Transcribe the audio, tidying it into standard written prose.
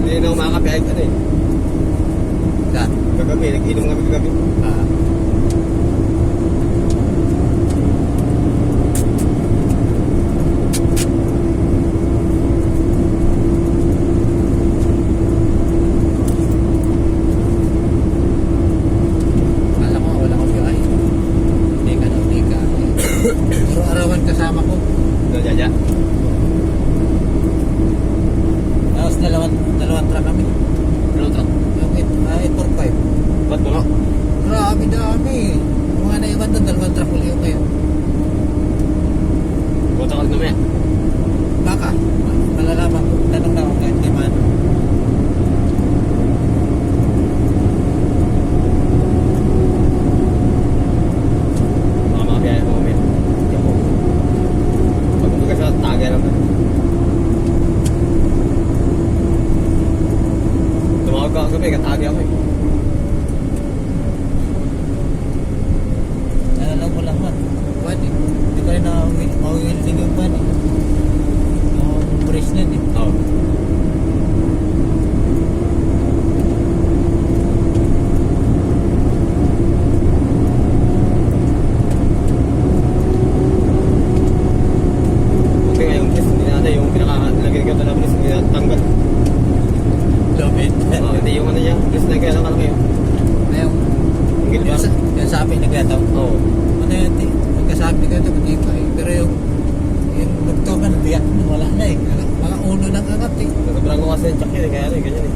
Hindi na ako makakapi ay ano eh. Saan? Kagabi, nag-inom kami kagabi. Ah. Alam mo, wala akong biyahe. Hindi ka. Araw-arawan kasama ko. Jaja. Tapos dalawang truck kami. Ano truck? Yung 845. Ba't mo no? Grabe dami. Mga naiwan doon, dalawang truck ulit yung kayo. Buta ka rin naman yan. Baka, malalaman ko. Tanong na ako kahit kay Mano. Baka makabiyahe mo kami. Yan po. Pag umaga sa tagay naman. Tumawag ka kagabi, katagi ako eh. Alam mo lang man. Pwede. Hindi ko rin na-will din yung pan eh. Yung brace na eh. Oo. Buti nga yung test, hindi natin yung pinaka-lagay ko ito na bilis, hindi natin tanggal. Love it. Oo, hindi yung ano niya, bilis na kaya lang kalaki yun. Ayun. Ang gilbang. Yung sabi naglataw. Oo. Ano yun eh. Magkasabi ka ito, hindi pa eh. Pero yung nagtokan, biyak na wala na eh. Mga ulo ng angat eh. Sobrang ko kasi yung check yun eh, kaya ano eh, ganyan eh.